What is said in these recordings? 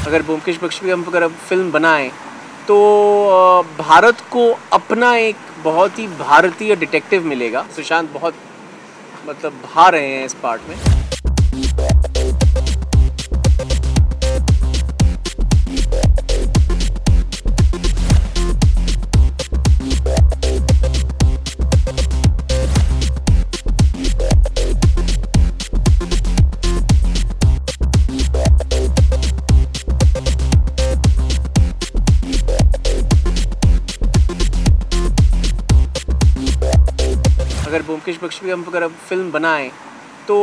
अगर ब्योमकेश बख्शी हम अगर फिल्म बनाएं तो भारत को अपना एक बहुत ही भारतीय डिटेक्टिव मिलेगा। सुशांत बहुत भा रहे हैं इस पार्ट में। अगर ब्योमकेश बख्शी हम अगर फिल्म बनाएं तो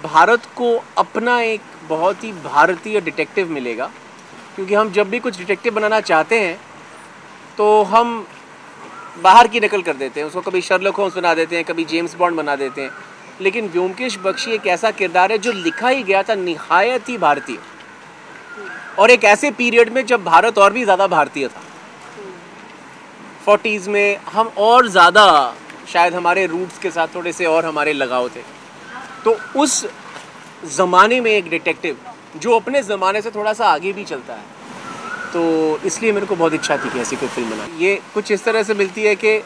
भारत को अपना एक बहुत ही भारतीय डिटेक्टिव मिलेगा, क्योंकि हम जब भी कुछ डिटेक्टिव बनाना चाहते हैं तो हम बाहर की नकल कर देते हैं, उसको कभी शर्लॉक होम्स बना देते हैं, कभी जेम्स बॉन्ड बना देते हैं। लेकिन ब्योमकेश बख्शी एक ऐसा किरदार है जो लिखा ही गया था निहायत ही भारतीय, और एक ऐसे पीरियड में जब भारत और भी ज़्यादा भारतीय था। 40s में हम और ज़्यादा शायद हमारे रूट्स के साथ थोड़े से और हमारे लगाव थे। तो उस ज़माने में एक डिटेक्टिव जो अपने ज़माने से थोड़ा सा आगे भी चलता है, तो इसलिए मेरे को बहुत इच्छा थी कि ऐसी कोई फिल्म बनाई। ये कुछ इस तरह से मिलती है कि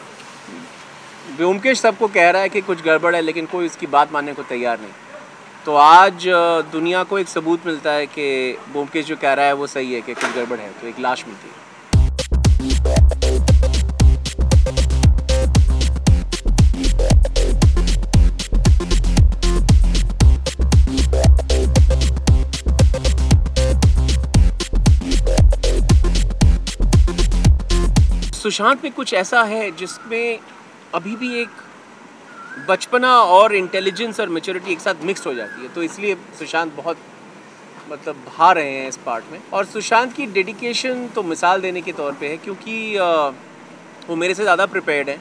ब्योमकेश सबको कह रहा है कि कुछ गड़बड़ है, लेकिन कोई उसकी बात मानने को तैयार नहीं। तो आज दुनिया को एक सबूत मिलता है कि ब्योमकेश जो कह रहा है वो सही है, कि कुछ गड़बड़ है, तो एक लाश मिलती है। सुशांत में कुछ ऐसा है जिसमें अभी भी एक बचपना और इंटेलिजेंस और मैच्योरिटी एक साथ मिक्स हो जाती है, तो इसलिए सुशांत बहुत भा रहे हैं इस पार्ट में। और सुशांत की डेडिकेशन तो मिसाल देने के तौर पे है, क्योंकि वो मेरे से ज़्यादा प्रिपेयर्ड है।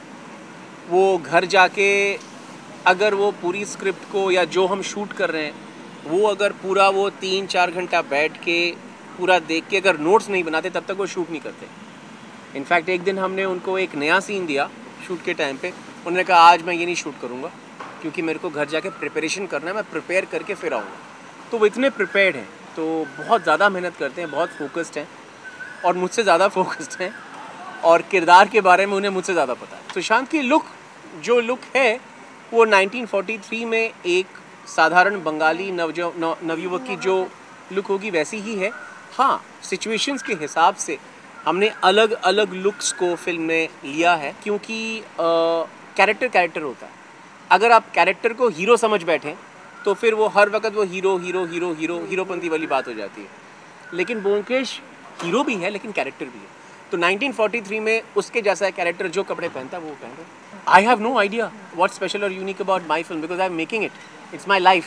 वो घर जाके अगर वो पूरी स्क्रिप्ट को या जो हम शूट कर रहे हैं वो अगर पूरा वो 3-4 घंटा बैठ के पूरा देख के अगर नोट्स नहीं बनाते तब तक वो शूट नहीं करते। इनफैक्ट एक दिन हमने उनको एक नया सीन दिया शूट के टाइम पे, उन्होंने कहा आज मैं ये नहीं शूट करूँगा क्योंकि मेरे को घर जाके प्रिपरेशन करना है, मैं प्रिपेयर करके फिर आऊँगा। तो वो इतने प्रिपेयर्ड हैं, तो बहुत ज़्यादा मेहनत करते हैं, बहुत फोकस्ड हैं और मुझसे ज़्यादा फोकस्ड हैं, और किरदार के बारे में उन्हें मुझसे ज़्यादा पता है। सुशांत की जो लुक है वो 1943 में एक साधारण बंगाली नवयुवक की जो लुक होगी वैसी ही है। हाँ, सिचुएशंस के हिसाब से हमने अलग अलग लुक्स को फिल्म में लिया है, क्योंकि कैरेक्टर होता है। अगर आप कैरेक्टर को हीरो समझ बैठें तो फिर वो हर वक्त वो हीरोपंती वाली बात हो जाती है। लेकिन ब्योमकेश हीरो भी है लेकिन कैरेक्टर भी है, तो 1943 में उसके जैसा कैरेक्टर जो कपड़े पहनता है वो पहन रहा है। I have no idea what special और unique about my film, because I am making it, it's my life,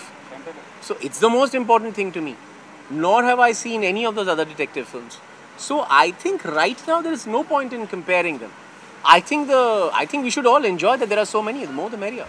so it's the most important thing to me. Nor have I seen any of those other detective films. So I think right now there is no point in comparing them. I think we should all enjoy that there are so many. The more the merrier.